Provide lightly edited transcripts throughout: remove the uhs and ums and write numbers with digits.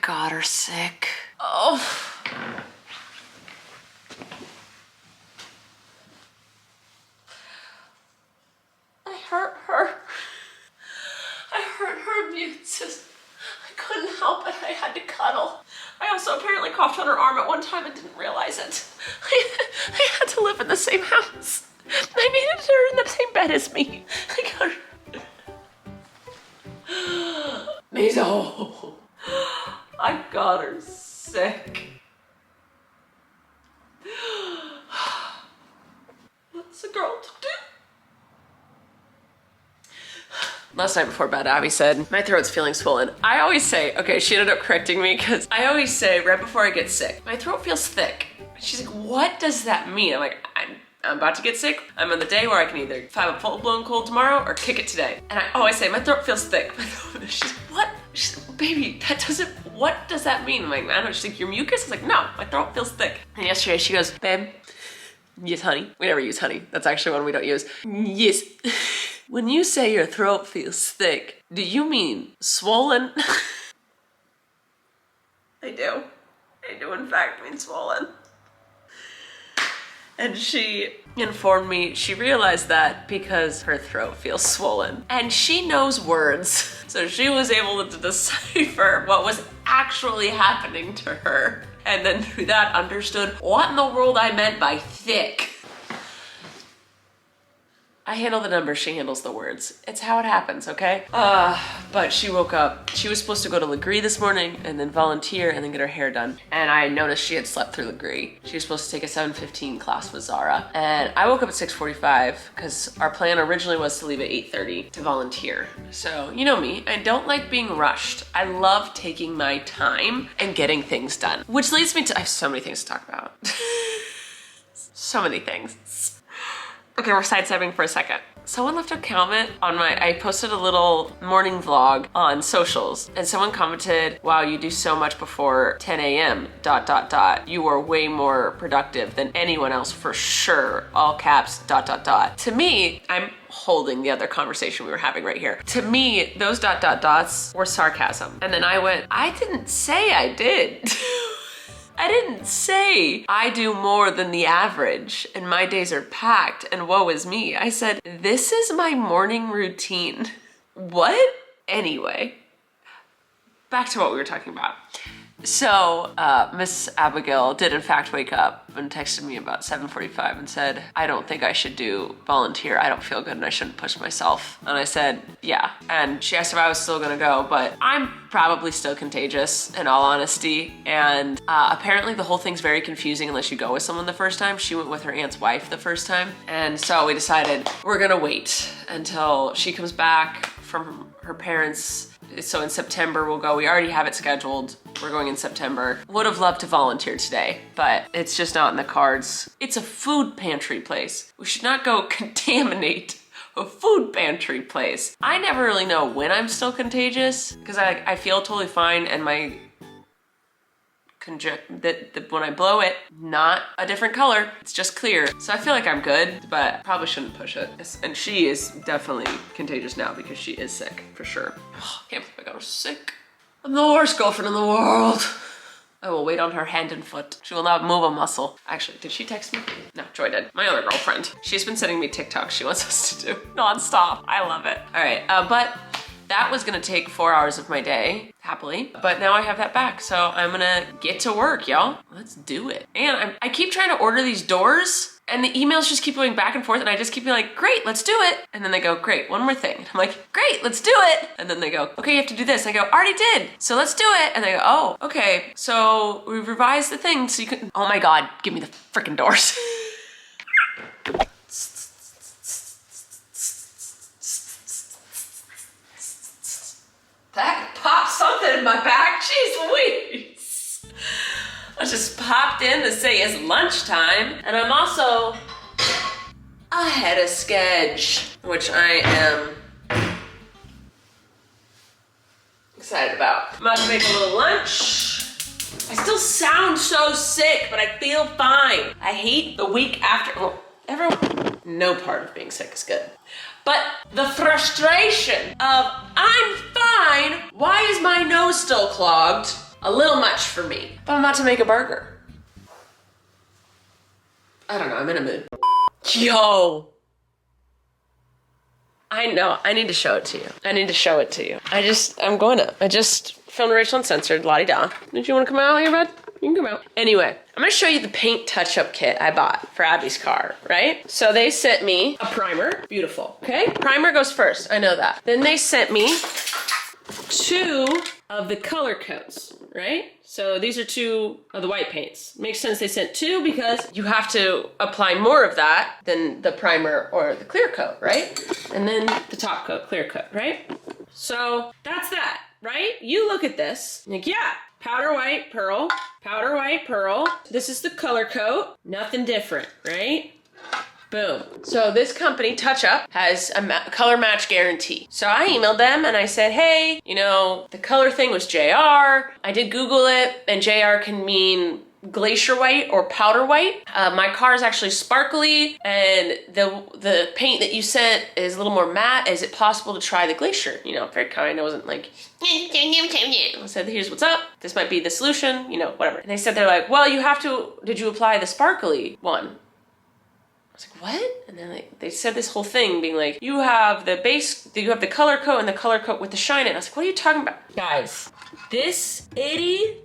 got her sick. Oh. I hurt her. I hurt her immune system. I couldn't help it. I had to cuddle. I also apparently coughed on her arm at one time and didn't realize it. I had to live in the same house. I needed her in the same bed as me. I got her. Mizo. I got her sick. What's a girl to do? Last night before bed, Abby said, my throat's feeling swollen. I always say, okay, she ended up correcting me because I always say right before I get sick, my throat feels thick. She's like, what does that mean? I'm like, I'm about to get sick. I'm on the day where I can either have a full-blown cold tomorrow or kick it today. And I always say, my throat feels thick. She's like, what? She's like, baby, that doesn't, what does that mean? I'm like, I don't know. She's like, your mucus? I was like, no, my throat feels thick. And yesterday she goes, babe, yes, honey. We never use honey. That's actually one we don't use. Yes. When you say your throat feels thick, do you mean swollen? I do. I do in fact mean swollen. And she informed me she realized that because her throat feels swollen. And she knows words. So she was able to decipher what was actually happening to her. And then through that understood what in the world I meant by thick. I handle the numbers, she handles the words. It's how it happens, okay? But she woke up. She was supposed to go to Legree this morning and then volunteer and then get her hair done. And I noticed she had slept through Legree. She was supposed to take a 7:15 class with Zara. And I woke up at 6:45 because our plan originally was to leave at 8:30 to volunteer. So, you know me, I don't like being rushed. I love taking my time and getting things done. Which leads me to, I have so many things to talk about. So many things. Okay, we're sidestepping for a second. Someone left a comment on I posted a little morning vlog on socials and someone commented, wow, you do so much before 10 a.m. ... You are way more productive than anyone else for sure. All caps ... To me, I'm holding the other conversation we were having right here. To me, those ... were sarcasm. And then I went, I didn't say I did. I didn't say I do more than the average and my days are packed and woe is me. I said, this is my morning routine. What? Anyway, back to what we were talking about. So Miss Abigail did in fact wake up and texted me about 7:45 and said, I don't think I should do volunteer. I don't feel good and I shouldn't push myself. And I said, yeah. And she asked if I was still gonna go, but I'm probably still contagious in all honesty. And apparently the whole thing's very confusing unless you go with someone the first time. She went with her aunt's wife the first time. And so we decided we're gonna wait until she comes back from her parents. So in September we'll go. We already have it scheduled. We're going in September. Would have loved to volunteer today, but it's just not in the cards. It's a food pantry place. We should not go contaminate a food pantry place. I never really know when I'm still contagious because I feel totally fine and my when I blow it, not a different color, it's just clear. So I feel like I'm good, but probably shouldn't push it. And she is definitely contagious now because she is sick, for sure. Oh, can't believe I got her sick. I'm the worst girlfriend in the world. I will wait on her hand and foot. She will not move a muscle. Actually, did she text me? No, Joy did. My other girlfriend. She's been sending me TikToks she wants us to do nonstop. I love it. All right, but that was gonna take 4 hours of my day, happily, but now I have that back, so I'm gonna get to work, y'all. Let's do it. And I keep trying to order these doors, and the emails just keep going back and forth, and I just keep being like, great, let's do it. And then they go, great, one more thing. And I'm like, great, let's do it. And then they go, okay, you have to do this. And I go, already did, so let's do it. And they go, oh, okay, so we revised the thing so you can, oh my God, give me the freaking doors. That popped something in my back, jeez Louise. I just popped in to say it's lunchtime, and I'm also ahead of schedule, which I am excited about. I'm about to make a little lunch. I still sound so sick, but I feel fine. I hate the week after, well, no part of being sick is good. But the frustration of, I'm fine, why is my nose still clogged? a little much for me. But I'm about to make a burger. I don't know, I'm in a mood. Yo. I know, I need to show it to you. I need to show it to you. I just filmed Rachel Uncensored, la-di-da. Did you want to come out here, bud? You can come out. Anyway, I'm gonna show you the paint touch-up kit I bought for Abby's car, right? So they sent me a primer, beautiful, okay? Primer goes first, I know that. Then they sent me 2 of the color coats, right? So these are 2 of the white paints. Makes sense they sent 2 because you have to apply more of that than the primer or the clear coat, right? And then the top coat, clear coat, right? So that's that, right? You look at this, like, yeah, powder white pearl, powder white pearl. This is the color coat, nothing different, right? Boom. So this company, Touch Up, has a color match guarantee. So I emailed them and I said, hey, you know, the color thing was JR. I did Google it, and JR can mean glacier white or powder white. My car is actually sparkly, and the paint that you sent is a little more matte. Is it possible to try the glacier? You know, very kind. I wasn't like, I said, here's what's up. This might be the solution, you know, whatever. And they said, they're like, well, you have to, did you apply the sparkly one? I was like, what? And then they said this whole thing being like, you have the base, you have the color coat and the color coat with the shine in it. I was like, what are you talking about? Guys, this itty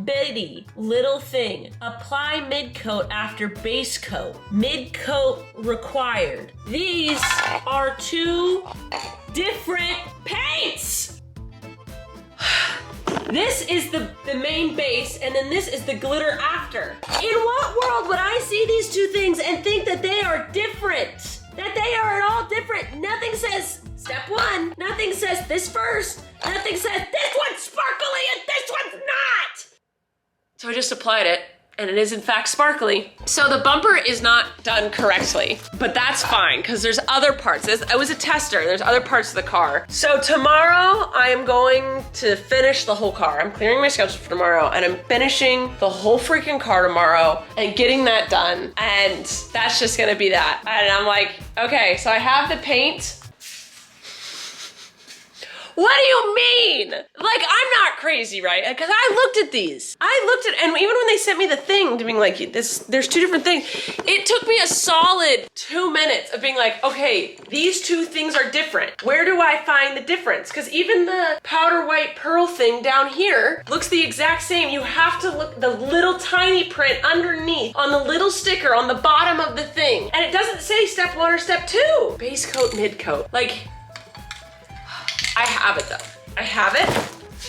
bitty little thing, apply mid coat after base coat. Mid coat required. These are 2 different paints. This is the main base, and then this is the glitter after. In what world would I see these 2 things and think that they are different? That they are at all different? Nothing says step 1. Nothing says this first. Nothing says this one's sparkly and this one's not. So I just applied it, and it is in fact sparkly. So the bumper is not done correctly, but that's fine because there's other parts. I was a tester, there's other parts of the car. So tomorrow I am going to finish the whole car. I'm clearing my schedule for tomorrow, and I'm finishing the whole freaking car tomorrow and getting that done. And that's just gonna be that. And I'm like, okay, so I have the paint. What do you mean? Like, I'm not crazy, right? Because I looked at these. And even when they sent me the thing to being like, there's 2 different things, it took me a solid 2 minutes of being like, okay, these 2 things are different. Where do I find the difference? Because even the powder white pearl thing down here looks the exact same. You have to look the little tiny print underneath on the little sticker on the bottom of the thing. And it doesn't say step 1 or step 2. Base coat, mid coat. Like, I have it though. I have it.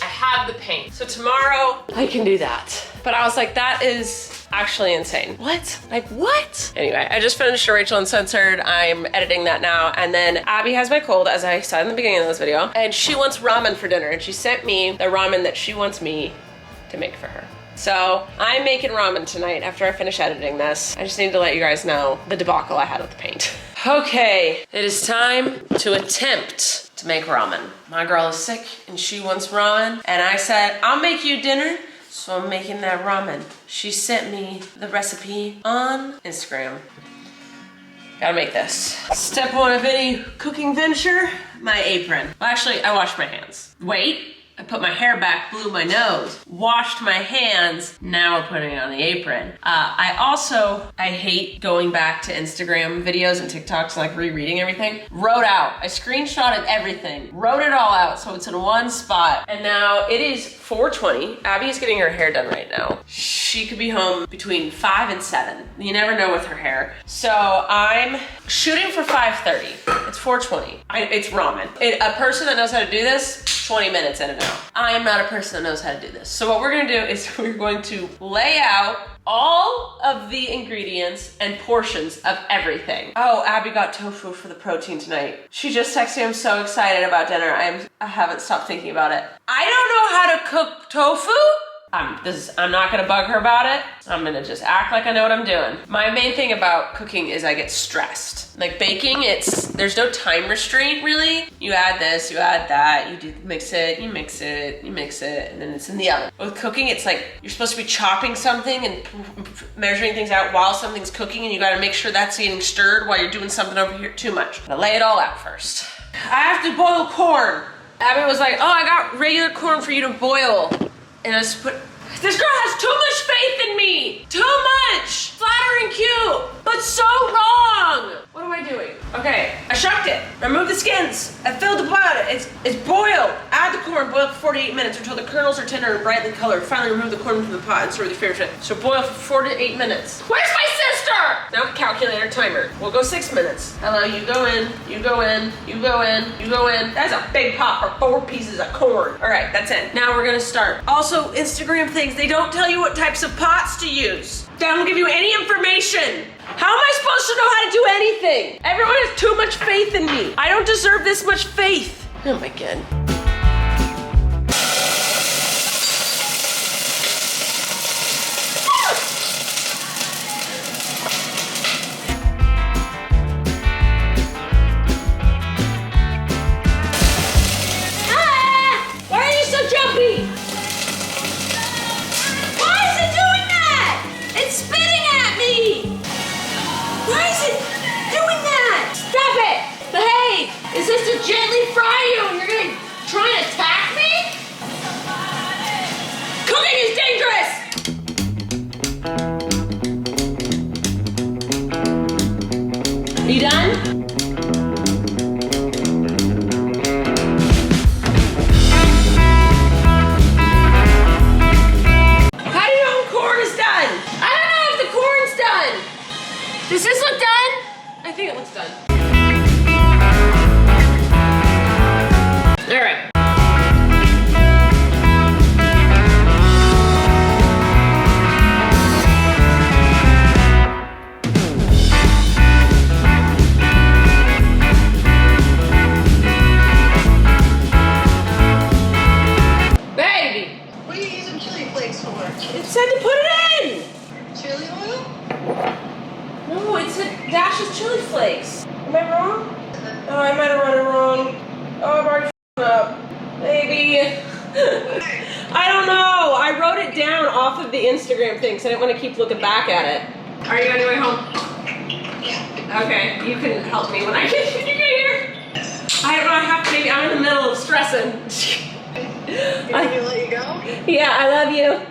I have the paint. So tomorrow I can do that. But I was like, that is actually insane. What? Like what? Anyway, I just finished Rachel Uncensored. I'm editing that now. And then Abby has my cold, as I said in the beginning of this video. And she wants ramen for dinner. And she sent me the ramen that she wants me to make for her. So I'm making ramen tonight after I finish editing this. I just need to let you guys know the debacle I had with the paint. Okay, it is time to attempt to make ramen. My girl is sick and she wants ramen. And I said, I'll make you dinner. So I'm making that ramen. She sent me the recipe on Instagram. Gotta make this. Step 1 of any cooking venture, my apron. Well, actually, I washed my hands. Wait. I put my hair back, blew my nose, washed my hands, now we're putting it on the apron. I hate going back to Instagram videos and TikToks and like rereading everything. Wrote out, I screenshotted everything, wrote it all out so it's in one spot. And now it is 4:20. Abby is getting her hair done right now. She could be home between 5 and 7. You never know with her hair. So I'm shooting for 5:30. It's 4:20. It's ramen. A person that knows how to do this, 20 minutes in and out. I am not a person that knows how to do this. So what we're gonna do is we're going to lay out all of the ingredients and portions of everything. Oh, Abby got tofu for the protein tonight. She just texted me, I'm so excited about dinner. I haven't stopped thinking about it. I don't know how to cook tofu. I'm not gonna bug her about it. I'm gonna just act like I know what I'm doing. My main thing about cooking is I get stressed. Like baking, there's no time restraint really. You add this, you add that, you mix it, you mix it, you mix it, and then it's in the oven. With cooking, it's like you're supposed to be chopping something and measuring things out while something's cooking, and you gotta make sure that's getting stirred while you're doing something over here too much. Gotta lay it all out first. I have to boil corn. Abby was like, oh, I got regular corn for you to boil. And I just put, this girl has too much faith in me. Too much. Flattering, cute, but so wrong. What am I doing? Okay, I shucked it. Remove the skins. I filled the pot. It's boiled. Add the corn. Boil for 48 minutes until the kernels are tender and brightly colored. Finally, remove the corn from the pot and stir with your favorite. So boil for 4 to 8 minutes. Where's my sister? Now calculator timer. We'll go 6 minutes. Hello, you go in. You go in. You go in. You go in. That's a big pot for 4 pieces of corn. All right, that's it. Now we're gonna start. Also, Instagram things, they don't tell you what types of pots to use. They don't give you any information. How am I supposed to know how to do anything? Everyone has too much faith in me. I don't deserve this much faith. Oh my God. Is this to gently fry you and you're gonna try and attack me? Cooking is dangerous! Are you done? How do you know when corn is done? I don't know if the corn's done. Does this look done? I think it looks done. All right. Baby! What are you using chili flakes for? It said to put it in! Chili oil? No, it said dash of chili flakes. Am I wrong? Oh, I might have run it wrong. Oh, I've already up. Baby. I don't know. I wrote it down off of the Instagram thing because I didn't want to keep looking back at it. Are you on your way home? Yeah. Okay, you can help me when you get here. I don't know, I have to, baby. I'm in the middle of stressing. You want me to let you go? Yeah, I love you.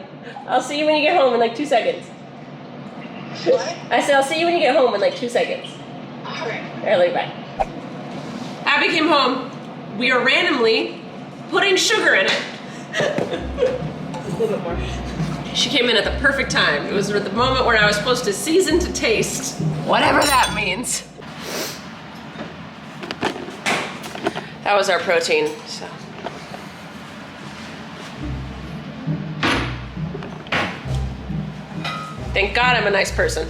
I'll see you when you get home in like 2 seconds. What? I said I'll see you when you get home in like 2 seconds. All right. All right, bye. Abby came home. We are randomly putting sugar in it. A little bit more. She came in at the perfect time. It was the moment where I was supposed to season to taste. Whatever that means. That was our protein, so. Thank God I'm a nice person.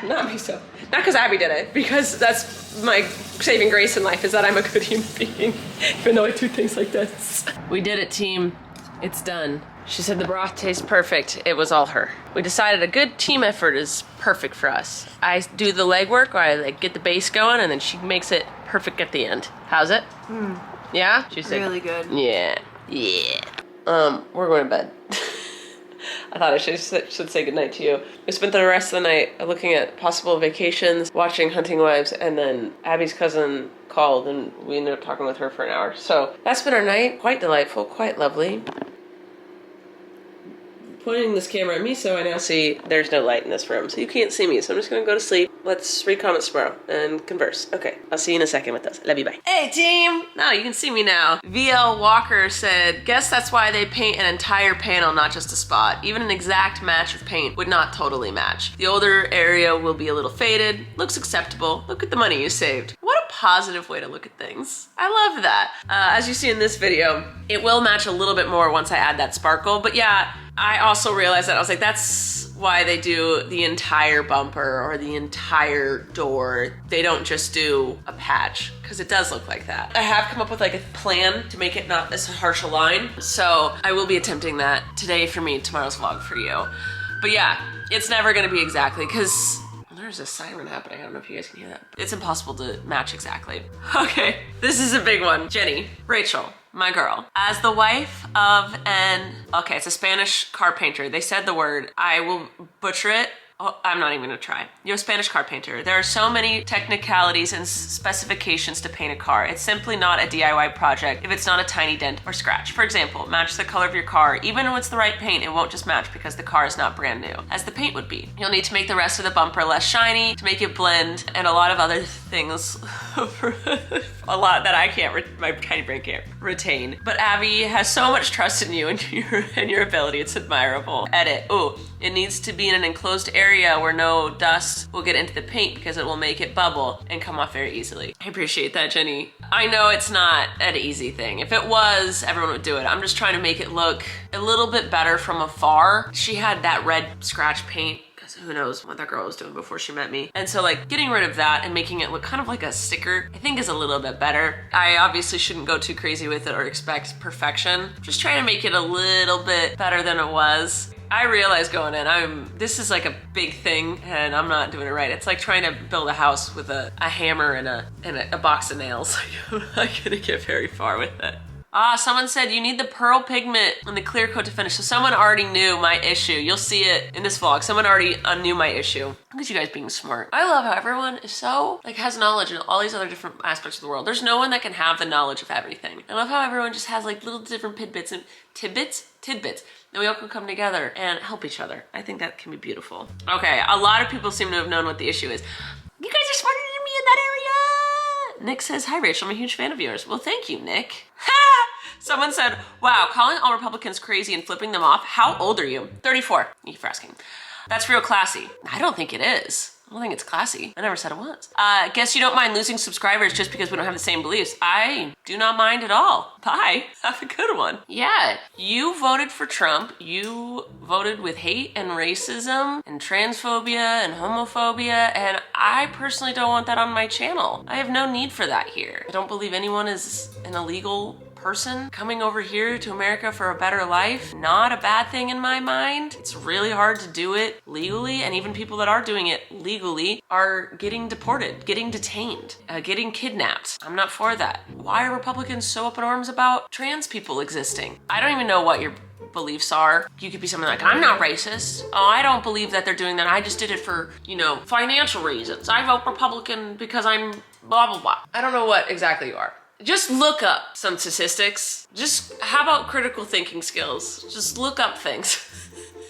Not me so. Not because Abby did it, because that's my saving grace in life is that I'm a good human being, even though I do things like this. We did it, team. It's done. She said the broth tastes perfect. It was all her. We decided a good team effort is perfect for us. I do the legwork, or I like get the base going, and then she makes it perfect at the end. How's it? Yeah? She said, Really good. Yeah. Yeah. We're going to bed. I thought I should say goodnight to you. We spent the rest of the night looking at possible vacations, watching Hunting Wives, and then Abby's cousin called and we ended up talking with her for an hour. So that's been our night. Quite delightful, quite lovely. Pointing this camera at me so I now see there's no light in this room. So you can't see me. So I'm just going to go to sleep. Let's read comments tomorrow and converse. Okay, I'll see you in a second with those. Love you, bye. Hey team! Now you can see me now. VL Walker said, guess that's why they paint an entire panel, not just a spot. Even an exact match of paint would not totally match. The older area will be a little faded. Looks acceptable. Look at the money you saved. What a positive way to look at things. I love that. As you see in this video, it will match a little bit more once I add that sparkle. But yeah, I also realized that. I was like, that's why they do the entire bumper or the entire door. They don't just do a patch, because it does look like that. I have come up with like a plan to make it not this harsh a line. So I will be attempting that today for me, tomorrow's vlog for you. But yeah, it's never gonna be exactly, because there's a siren happening. I don't know if you guys can hear that. It's impossible to match exactly. Okay, this is a big one. Jenny, Rachel, my girl. As the wife of an, okay, it's a Spanish car painter. They said the word, I will butcher it, Oh, I'm not even gonna try. You're a Spanish car painter. There are so many technicalities and specifications to paint a car. It's simply not a DIY project if it's not a tiny dent or scratch. For example, match the color of your car. Even when it's the right paint, it won't just match because the car is not brand new, as the paint would be. You'll need to make the rest of the bumper less shiny, to make it blend, and a lot of other things. A lot that I can't, my tiny brain can't retain. But Abby has so much trust in you and your ability. It's admirable. Edit. Ooh, it needs to be in an enclosed area where no dust will get into the paint because it will make it bubble and come off very easily. I appreciate that, Jenny. I know it's not an easy thing. If it was, everyone would do it. I'm just trying to make it look a little bit better from afar. She had that red scratch paint. Who knows what that girl was doing before she met me. And so like getting rid of that and making it look kind of like a sticker, I think is a little bit better. I obviously shouldn't go too crazy with it or expect perfection. Just trying to make it a little bit better than it was. I realized going in, this is like a big thing and I'm not doing it right. It's like trying to build a house with a hammer and a box of nails. I'm not gonna get very far with it. Someone said you need the pearl pigment and the clear coat to finish. So someone already knew my issue. You'll see it in this vlog. Someone already knew my issue. Look at you guys being smart. I love how everyone is so, like, has knowledge in all these other different aspects of the world. There's no one that can have the knowledge of everything. I love how everyone just has like little different tidbits. And we all can come together and help each other. I think that can be beautiful. Okay, a lot of people seem to have known what the issue is. You guys are smarter than me in that area. Nick says, hi Rachel, I'm a huge fan of yours. Well, thank you, Nick. Someone said, wow, calling all Republicans crazy and flipping them off. How old are you? 34. Thank you for asking. That's real classy. I don't think it is. I don't think it's classy. I never said it was. Guess you don't mind losing subscribers just because we don't have the same beliefs. I do not mind at all. Bye. Have a good one. Yeah, you voted for Trump. You voted with hate and racism and transphobia and homophobia, and I personally don't want that on my channel. I have no need for that here. I don't believe anyone is an illegal person coming over here to America for a better life. Not a bad thing in my mind. It's really hard to do it legally, and even people that are doing it legally are getting deported, getting detained, getting kidnapped. I'm not for that. Why are Republicans so up in arms about trans people existing? I don't even know what your beliefs are. You could be something like, I'm not racist. Oh, I don't believe that they're doing that. I just did it for, financial reasons. I vote Republican because I'm blah, blah, blah. I don't know what exactly you are. Just look up some statistics. How about critical thinking skills? Just look up things.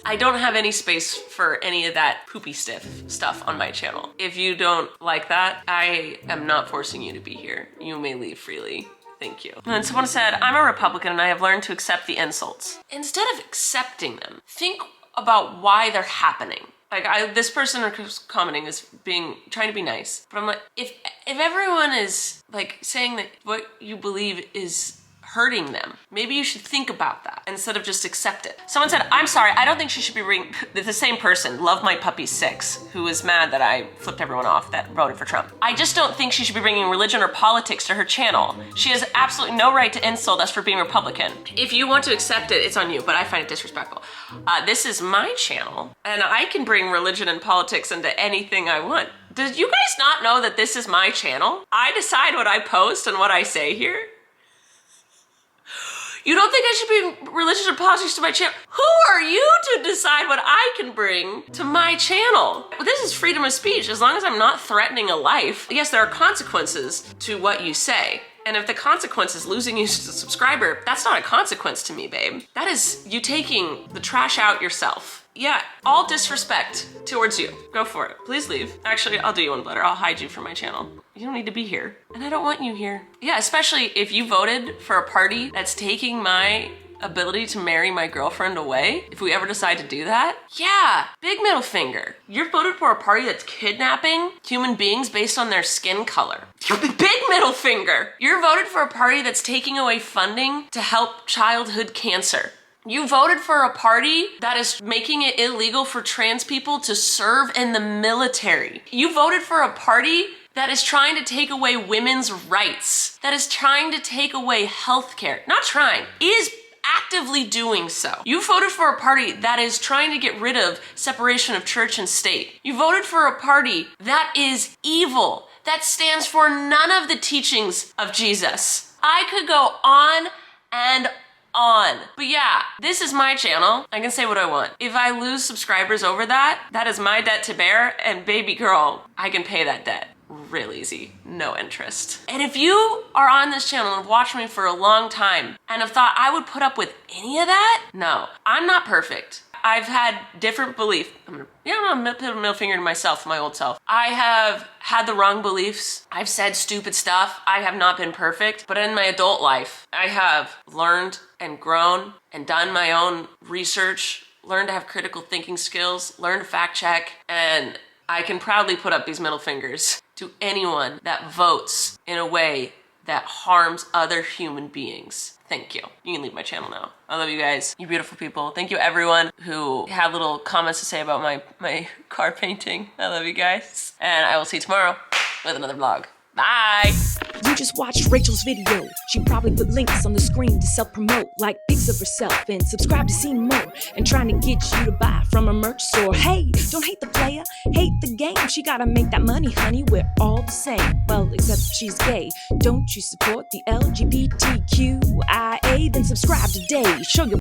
I don't have any space for any of that poopy stuff on my channel. If you don't like that, I am not forcing you to be here. You may leave freely. Thank you. And then someone said, I'm a Republican and I have learned to accept the insults. Instead of accepting them, think about why they're happening. Like this person commenting is trying to be nice, but I'm like, if everyone is like saying that what you believe is hurting them, maybe you should think about that instead of just accept it. Someone said, I'm sorry, I don't think she should be the same person, Love My Puppy 6, who was mad that I flipped everyone off that voted for Trump. I just don't think she should be bringing religion or politics to her channel. She has absolutely no right to insult us for being Republican. If you want to accept it, it's on you, but I find it disrespectful. This is my channel, and I can bring religion and politics into anything I want. Did you guys not know that this is my channel? I decide what I post and what I say here. You don't think I should bring religion or politics to my channel? Who are you to decide what I can bring to my channel? This is freedom of speech, as long as I'm not threatening a life. Yes, there are consequences to what you say. And if the consequence is losing you as a subscriber, that's not a consequence to me, babe. That is you taking the trash out yourself. Yeah, all disrespect towards you. Go for it. Please leave. Actually, I'll do you one better. I'll hide you from my channel. You don't need to be here. And I don't want you here. Yeah, especially if you voted for a party that's taking my ability to marry my girlfriend away, if we ever decide to do that. Yeah, big middle finger. You're voted for a party that's kidnapping human beings based on their skin color. Big middle finger. You're voted for a party that's taking away funding to help childhood cancer. You voted for a party that is making it illegal for trans people to serve in the military. You voted for a party that is trying to take away women's rights, that is trying to take away healthcare. Not trying, is actively doing so. You voted for a party that is trying to get rid of separation of church and state. You voted for a party that is evil, that stands for none of the teachings of Jesus. I could go on and on. But yeah, this is my channel. I can say what I want. If I lose subscribers over that, that is my debt to bear, and baby girl, I can pay that debt. Real easy, no interest. And if you are on this channel and have watched me for a long time and have thought I would put up with any of that, no, I'm not perfect. I've had different beliefs. I'm gonna put a middle finger to myself, my old self. I have had the wrong beliefs. I've said stupid stuff. I have not been perfect. But in my adult life, I have learned and grown and done my own research, learned to have critical thinking skills, learned to fact check, and I can proudly put up these middle fingers to anyone that votes in a way that harms other human beings. Thank you. You can leave my channel now. I love you guys. You beautiful people. Thank you everyone who had little comments to say about my car painting. I love you guys. And I will see you tomorrow with another vlog. Bye. You just watched Rachel's video. She probably put links on the screen to self-promote, like pics of herself, and subscribe to see more, and trying to get you to buy from her merch store. Hey, don't hate the player, hate the game. She gotta make that money, honey, we're all the same. Well, except she's gay. Don't you support the LGBTQIA? Then subscribe today. Show your